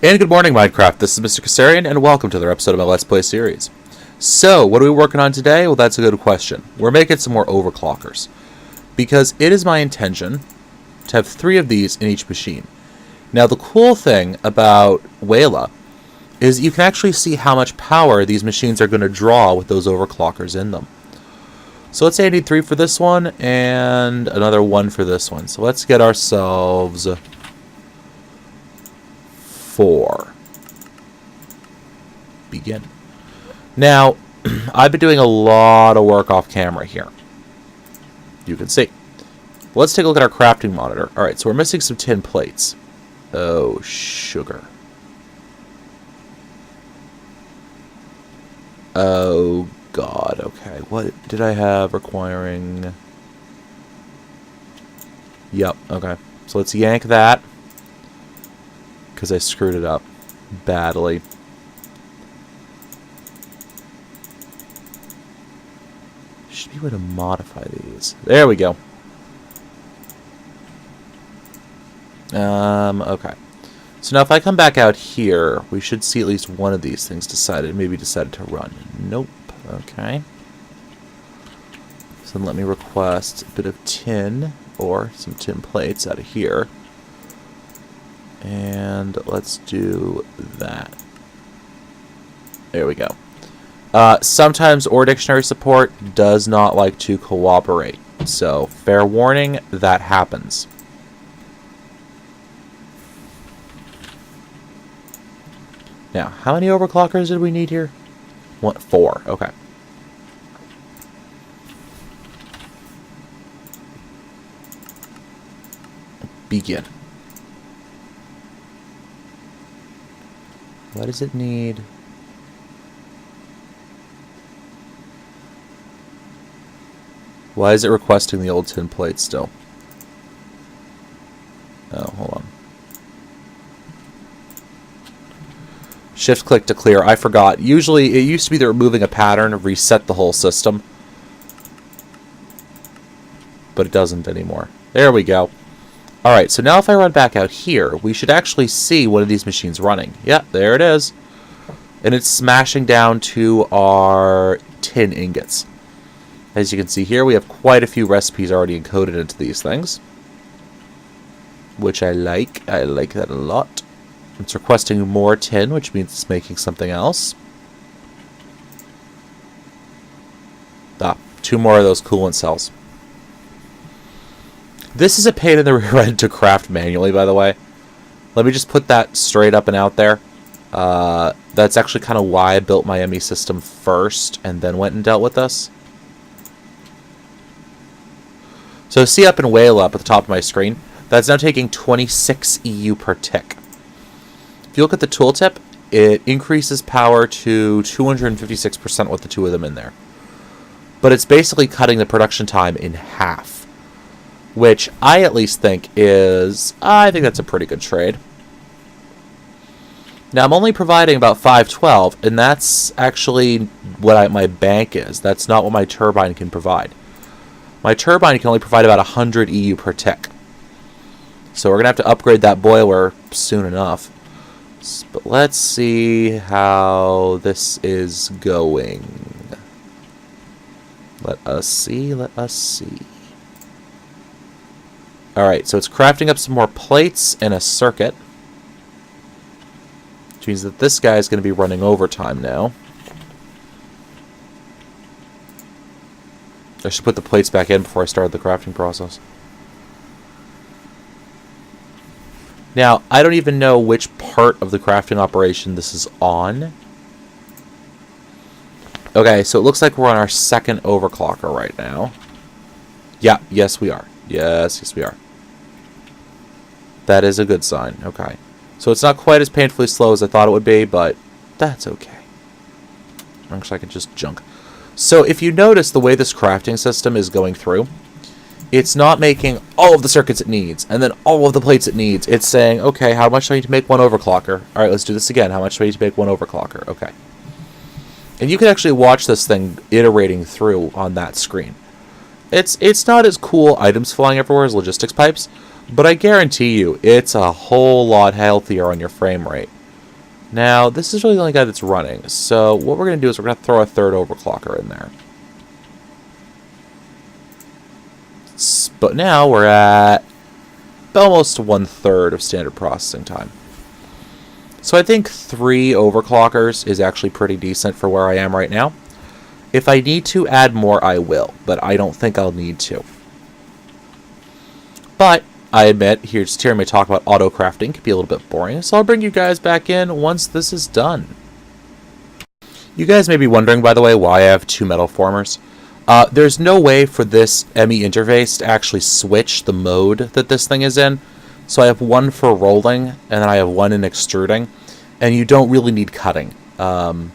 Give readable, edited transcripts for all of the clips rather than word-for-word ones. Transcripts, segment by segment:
And good morning, Minecraft. This is Mr. Kassarian, and welcome to another episode of my Let's Play series. So, what are we working on today? Well, that's a good question. We're making some more overclockers, because it is my intention to have 3 of these in each machine. Now, the cool thing about Wayla is you can actually see how much power these machines are going to draw with those overclockers in them. So let's say I need 3 for this one, and another 1 for this one. So let's get ourselves 4. Begin. Now, I've been doing a lot of work off camera here. You can see. Let's take a look at our crafting monitor. Alright, so we're missing some tin plates. Oh, sugar. Oh, God. Okay, what did I have requiring? Yep, okay. So let's yank that, because I screwed it up badly. Should be a way to modify these. There we go. Okay. So now if I come back out here, we should see at least one of these things maybe decided to run. Nope. Okay. So let me request a bit of tin, or some tin plates out of here. And let's do that. There we go. Sometimes OR dictionary support does not like to cooperate. So, fair warning, that happens. Now, how many overclockers did we need here? 4. Okay. Begin. What does it need? Why is it requesting the old tin plate still? Oh, hold on. Shift click to clear. I forgot. Usually, it used to be that removing a pattern reset the whole system. But it doesn't anymore. There we go. Alright, so now if I run back out here, we should actually see one of these machines running. Yeah, there it is. And it's smashing down to our tin ingots. As you can see here, we have quite a few recipes already encoded into these things, which I like. I like that a lot. It's requesting more tin, which means it's making something else. 2 more of those coolant cells. This is a pain in the rear end to craft manually, by the way. Let me just put that straight up and out there. That's actually kind of why I built my ME system first, and then went and dealt with this. So see up in Whale up at the top of my screen, that's now taking 26 EU per tick. If you look at the tooltip, it increases power to 256% with the 2 of them in there. But it's basically cutting the production time in half, which I at least think is, I think that's a pretty good trade. Now I'm only providing about 512, and that's actually what my bank is. That's not what my turbine can provide. My turbine can only provide about 100 EU per tick. So we're going to have to upgrade that boiler soon enough. But let's see how this is going. Let us see, let us see. Alright, so it's crafting up some more plates and a circuit, which means that this guy is going to be running overtime now. I should put the plates back in before I start the crafting process. Now, I don't even know which part of the crafting operation this is on. Okay, so it looks like we're on our 2nd overclocker right now. Yeah, yes we are. Yes we are. That is a good sign. Okay. So it's not quite as painfully slow as I thought it would be, but that's okay. Actually, I can just junk. So if you notice the way this crafting system is going through, it's not making all of the circuits it needs, and then all of the plates it needs. It's saying, okay, how much do I need to make 1 overclocker? Alright, let's do this again. How much do I need to make 1 overclocker? Okay. And you can actually watch this thing iterating through on that screen. It's not as cool items flying everywhere as logistics pipes, but I guarantee you it's a whole lot healthier on your frame rate. Now, this is really the only guy that's running. So what we're going to do is we're going to throw a third overclocker in there. But now we're at almost 1/3 of standard processing time. So I think 3 overclockers is actually pretty decent for where I am right now. If I need to add more, I will, but I don't think I'll need to. But I admit, just hearing me talk about autocrafting can be a little bit boring, so I'll bring you guys back in once this is done. You guys may be wondering, by the way, why I have 2 metal formers. There's no way for this ME interface to actually switch the mode that this thing is in. So I have one for rolling, and then I have one in extruding. And you don't really need cutting. You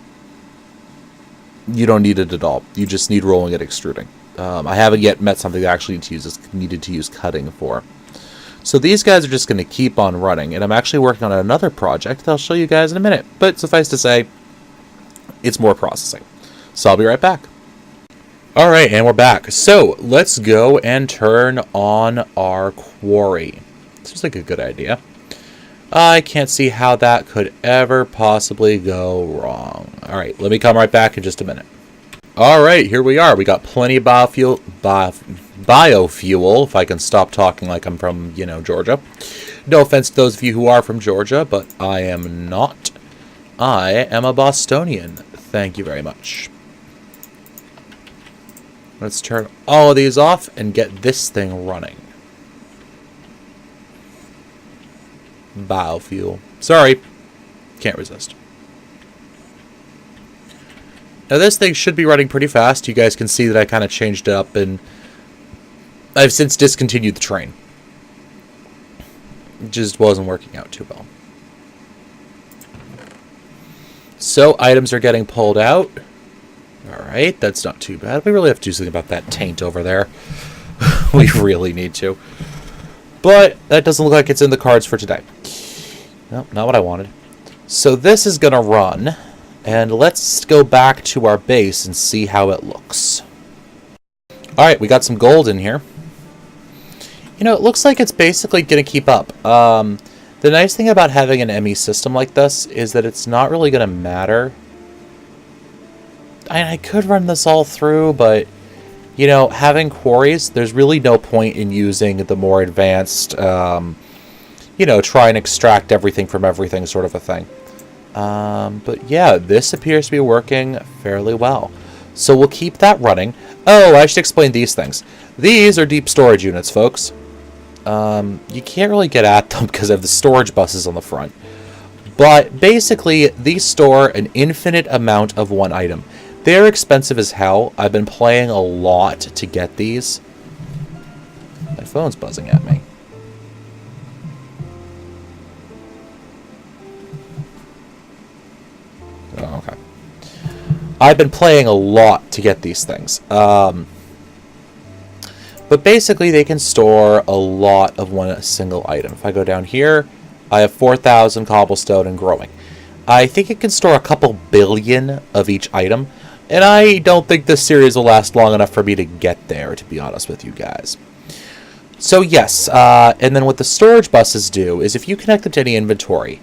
don't need it at all. You just need rolling and extruding. I haven't yet met something that actually needed to use cutting for. So these guys are just going to keep on running. And I'm actually working on another project that I'll show you guys in a minute. But suffice to say, it's more processing. So I'll be right back. Alright, and we're back. So, let's go and turn on our quarry. Seems like a good idea. I can't see how that could ever possibly go wrong. Alright, let me come right back in just a minute. Alright, here we are. We got plenty of biofuel, if I can stop talking like I'm from, Georgia. No offense to those of you who are from Georgia, but I am not. I am a Bostonian. Thank you very much. Let's turn all of these off and get this thing running. Biofuel. Sorry. Can't resist. Now this thing should be running pretty fast. You guys can see that I kind of changed it up, and I've since discontinued the train. It just wasn't working out too well. So items are getting pulled out. Alright, that's not too bad. We really have to do something about that taint over there. We really need to. But that doesn't look like it's in the cards for today. Nope, not what I wanted. So this is going to run. And let's go back to our base and see how it looks. Alright, we got some gold in here. It looks like it's basically going to keep up. The nice thing about having an ME system like this is that it's not really going to matter. I could run this all through, but, having quarries, there's really no point in using the more advanced, try and extract everything from everything sort of a thing. But yeah, this appears to be working fairly well. So we'll keep that running. Oh, I should explain these things. These are deep storage units, folks. You can't really get at them because of the storage buses on the front. But basically, these store an infinite amount of one item. They're expensive as hell. I've been playing a lot to get these. My phone's buzzing at me. Oh, okay. I've been playing a lot to get these things. But basically, they can store a lot of one single item. If I go down here, I have 4,000 cobblestone and growing. I think it can store a couple billion of each item. And I don't think this series will last long enough for me to get there, to be honest with you guys. So yes, and then what the storage buses do is if you connect them to any inventory,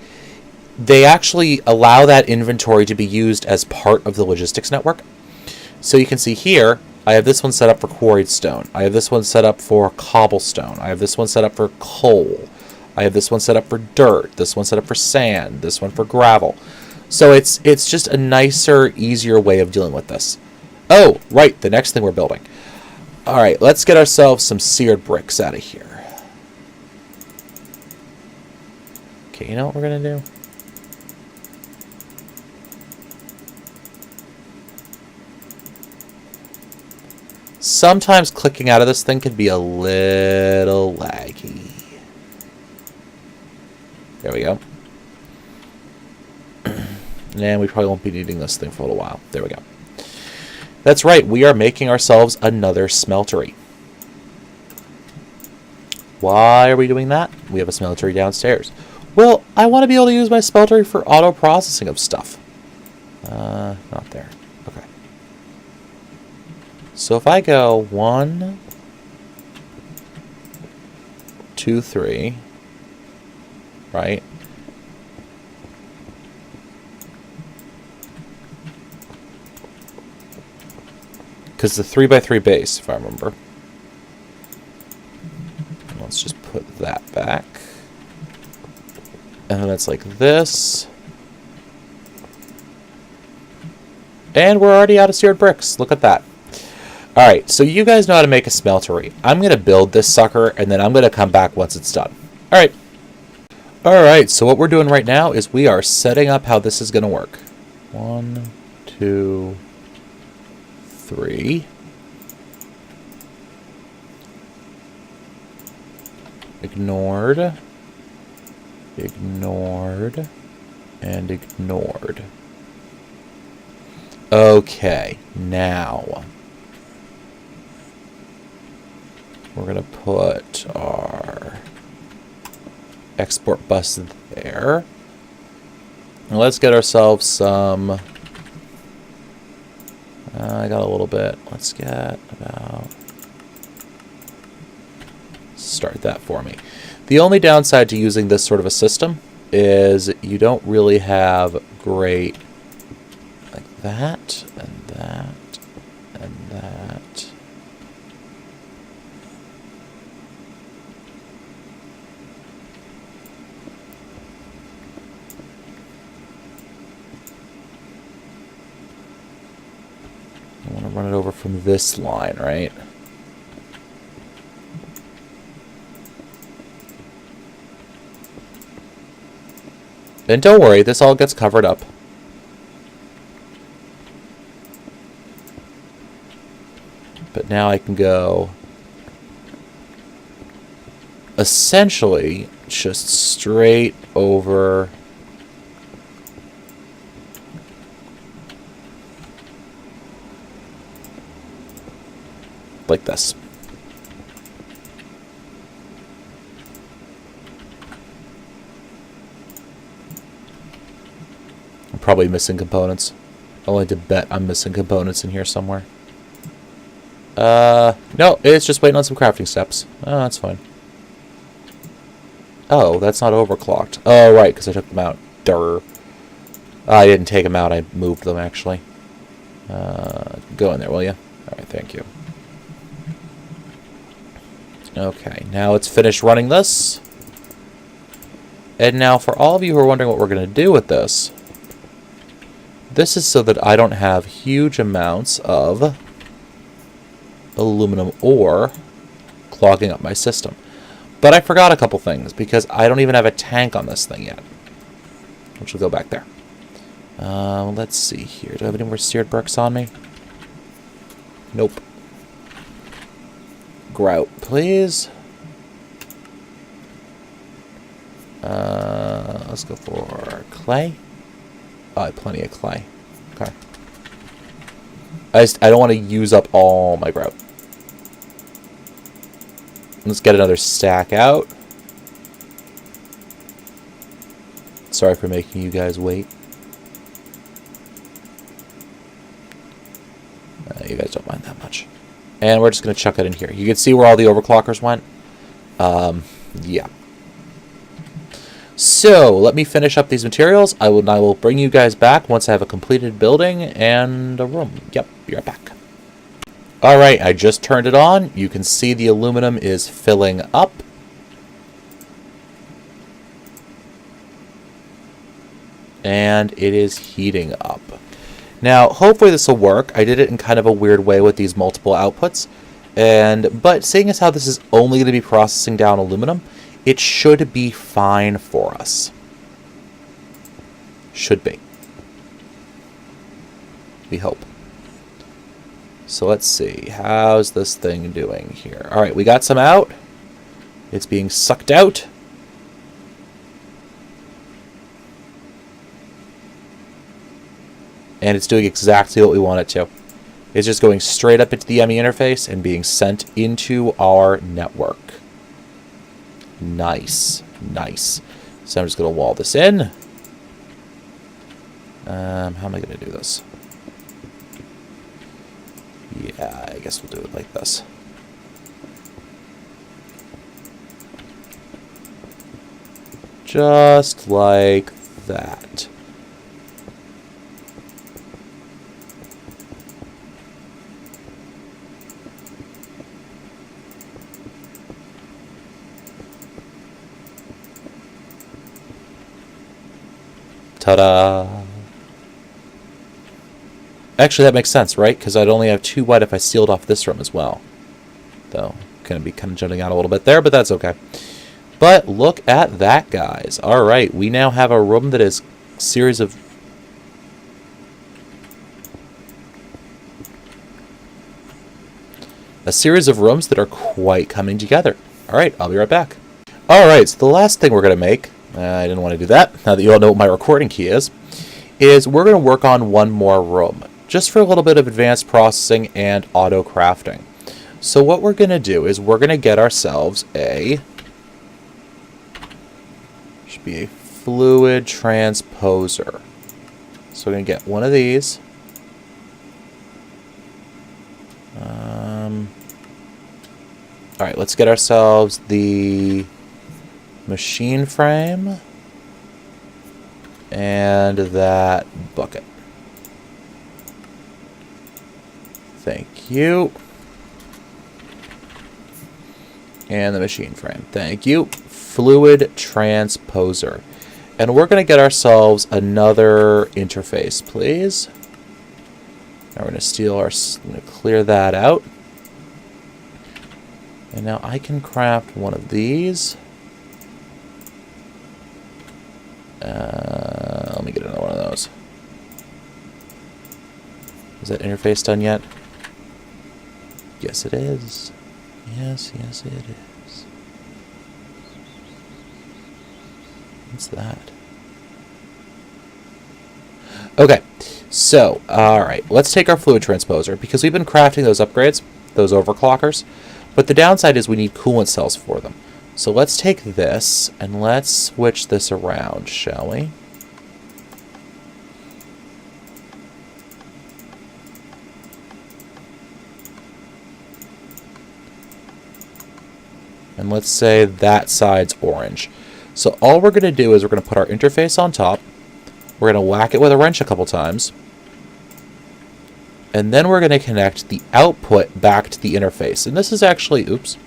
they actually allow that inventory to be used as part of the logistics network. So you can see here, I have this one set up for quarried stone. I have this one set up for cobblestone. I have this one set up for coal. I have this one set up for dirt. This one set up for sand. This one for gravel. So it's just a nicer, easier way of dealing with this. Oh, right, the next thing we're building. All right, let's get ourselves some seared bricks out of here. Okay, you know what we're going to do? Sometimes clicking out of this thing can be a little laggy. There we go. And we probably won't be needing this thing for a little while. There we go. That's right, we are making ourselves another smeltery. Why are we doing that? We have a smeltery downstairs. Well, I want to be able to use my smeltery for auto-processing of stuff. Not there. Okay. So if I go 1, 2, 3, right? Because the 3x3 base, if I remember. And let's just put that back. And then it's like this. And we're already out of seared bricks. Look at that. Alright, so you guys know how to make a smeltery. I'm going to build this sucker, and then I'm going to come back once it's done. Alright. Alright, so what we're doing right now is we are setting up how this is going to work. 1, 2, 3. Ignored. Ignored. And ignored. Okay, now we're going to put our export bus there. And let's get ourselves some... I got a little bit. Let's get about... Start that for me. The only downside to using this sort of a system is you don't really have great... Like that, and that, and that. I want to run it over from this line, right? And don't worry, this all gets covered up. But now I can go essentially just straight over like this. I'm probably missing components. I'll like to bet I'm missing components in here somewhere. No, it's just waiting on some crafting steps. Oh, that's fine. Oh, that's not overclocked. Oh, right, because I took them out. Durr. I didn't take them out, I moved them, actually. Go in there, will you? Alright, thank you. Okay, now it's finished running this. And now, for all of you who are wondering what we're going to do with this, this is so that I don't have huge amounts of aluminum ore clogging up my system. But I forgot a couple things because I don't even have a tank on this thing yet, which will go back there. Let's see here. Do I have any more seared bricks on me? Nope. Grout, please. Let's go for clay. Oh, I have plenty of clay. Okay. I don't want to use up all my grout. Let's get another stack out. Sorry for making you guys wait. You guys don't mind that much. And we're just going to chuck it in here. You can see where all the overclockers went. Yeah. So, let me finish up these materials. I will bring you guys back once I have a completed building and a room. Yep, be right back. Alright, I just turned it on. You can see the aluminum is filling up. And it is heating up. Now, hopefully this will work. I did it in kind of a weird way with these multiple outputs. But seeing as how this is only going to be processing down aluminum, it should be fine for us. Should be. We hope. So let's see. How's this thing doing here? Alright, we got some out. It's being sucked out. And it's doing exactly what we want it to. It's just going straight up into the ME interface and being sent into our network. Nice. Nice. So I'm just going to wall this in. How am I going to do this? Yeah, I guess we'll do it like this. Just like that. Ta-da! Actually, that makes sense, right? Because I'd only have 2 white if I sealed off this room as well. Though, going to be kind of jumping out a little bit there, but that's okay. But look at that, guys. All right, we now have a room that is a series of... rooms that are quite coming together. All right, I'll be right back. All right, so the last thing we're going to make, I didn't want to do that, now that you all know what my recording key is we're going to work on one more room, just for a little bit of advanced processing and auto crafting. So what we're going to do is we're going to get ourselves should be a fluid transposer. So we're going to get one of these. All right, let's get ourselves the machine frame and that bucket. Thank you. And the machine frame. Thank you. Fluid transposer. And we're going to get ourselves another interface, please. Now we're going to clear that out. And now I can craft one of these. Let me get another one of those. Is that interface done yet? Yes, it is. Yes, yes, it is. What's that? Okay, so, alright, let's take our fluid transposer, because we've been crafting those upgrades, those overclockers, but the downside is we need coolant cells for them. So let's take this, and let's switch this around, shall we? And let's say that side's orange. So all we're going to do is we're going to put our interface on top. We're going to whack it with a wrench a couple times. And then we're going to connect the output back to the interface. And this is actually, oops.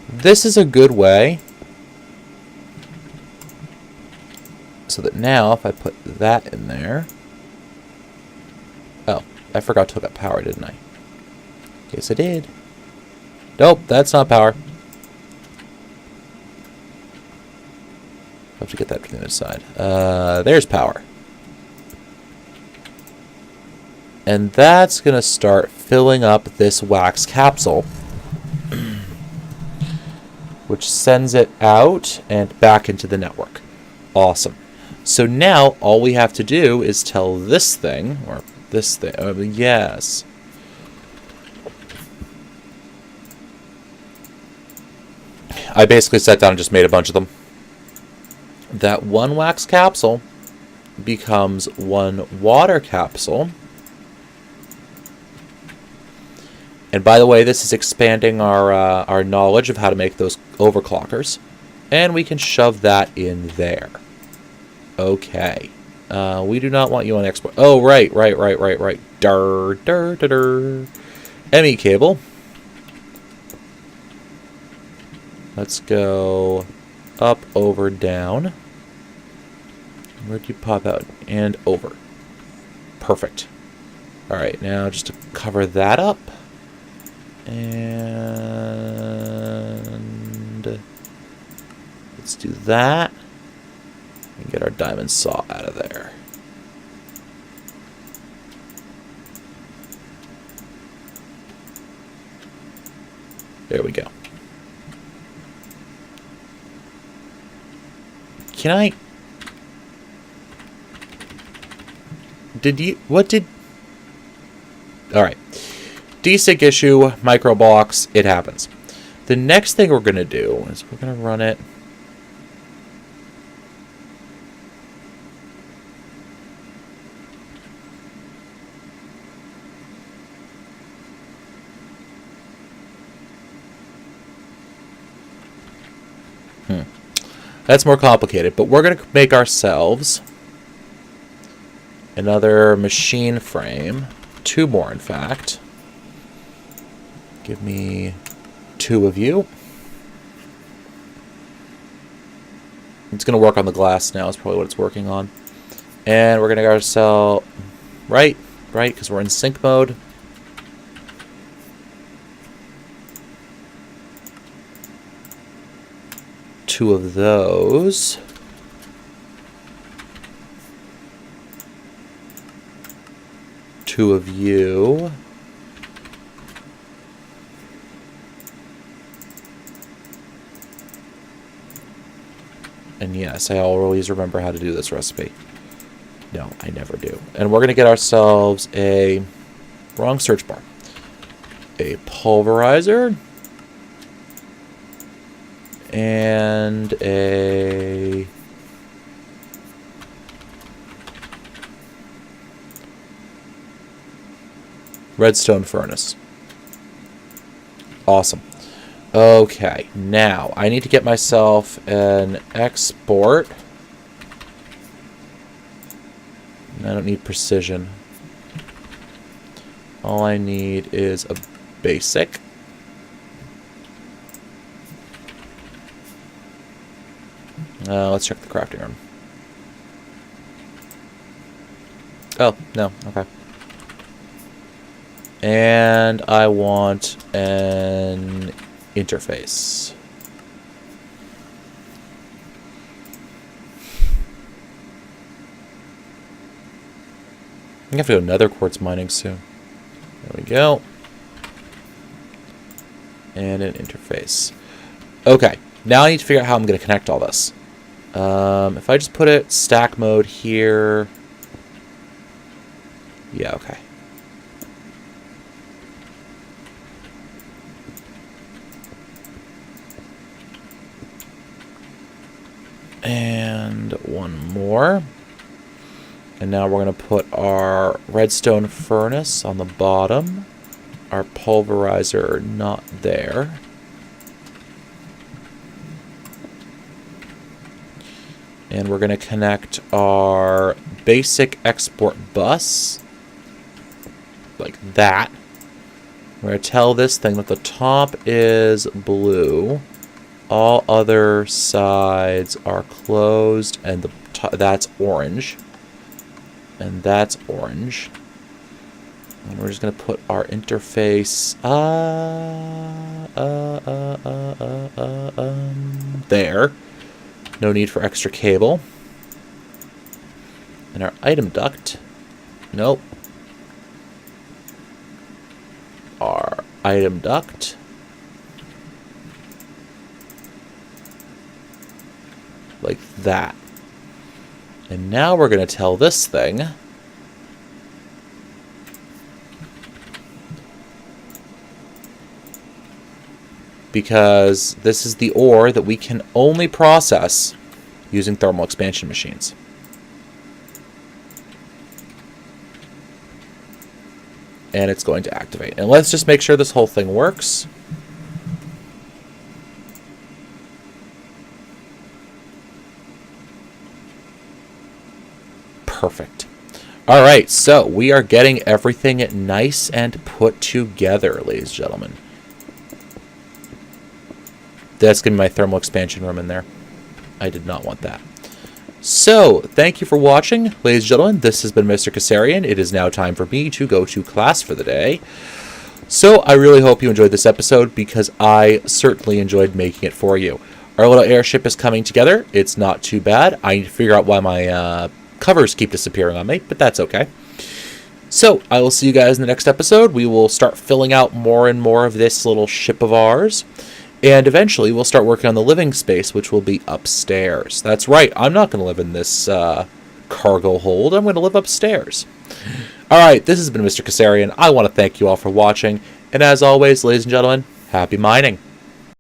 This is a good way. So that now, if I put that in there. Oh, I forgot to hook up power, didn't I? Yes, I did. Nope, that's not power. I'll have to get that from the other side. There's power. And that's going to start filling up this wax capsule, which sends it out and back into the network. Awesome. So now all we have to do is tell this thing, or this thing, yes. I basically sat down and just made a bunch of them. That one wax capsule becomes one water capsule. And by the way, this is expanding our knowledge of how to make those overclockers. And we can shove that in there. Okay. We do not want you on export. Oh, right. Dur. ME cable. Let's go up, over, down. Where'd you pop out? And over. Perfect. Alright, now just to cover that up. And let's do that. And get our diamond saw out of there. There we go. Can I... Alright. Desync issue, micro blocks, it happens. The next thing we're going to do is we're going to run it. That's more complicated, but we're going to make ourselves another machine frame. 2 more, in fact. Give me 2 of you. It's going to work on the glass now, is probably what it's working on. And we're going to get ourselves... Right, because we're in sync mode. Two of those. Two of you. And yes, I always remember how to do this recipe. No, I never do. And we're going to get ourselves a... Wrong search bar. A pulverizer. And a... redstone furnace. Awesome. Okay, now I need to get myself an export. I don't need precision. All I need is a basic. Let's check the crafting room. Oh, no, okay. And I want an interface. I'm gonna have to go nether quartz mining soon. There we go. And an interface. Okay, now I need to figure out how I'm gonna connect all this. If I just put it stack mode here. Yeah, okay. And one more. And now we're going to put our redstone furnace on the bottom. Our pulverizer not there. And we're going to connect our basic export bus. Like that. We're going to tell this thing that the top is blue. All other sides are closed, and that's orange. And that's orange. And we're just going to put our interface there. No need for extra cable. And our item duct. Nope. Our item duct. Like that. And now we're going to tell this thing because this is the ore that we can only process using thermal expansion machines. And it's going to activate. And let's just make sure this whole thing works. Perfect. All right, so we are getting everything nice and put together, ladies and gentlemen. That's going to be my thermal expansion room in there. I did not want that. So, thank you for watching, ladies and gentlemen. This has been Mr. Kasarian. It is now time for me to go to class for the day. So, I really hope you enjoyed this episode because I certainly enjoyed making it for you. Our little airship is coming together. It's not too bad. I need to figure out why my covers keep disappearing on me, but that's okay. So, I will see you guys in the next episode. We will start filling out more and more of this little ship of ours. And eventually, we'll start working on the living space, which will be upstairs. That's right. I'm not going to live in this cargo hold. I'm going to live upstairs. All right. This has been Mr. Kasarian. I want to thank you all for watching. And as always, ladies and gentlemen, happy mining.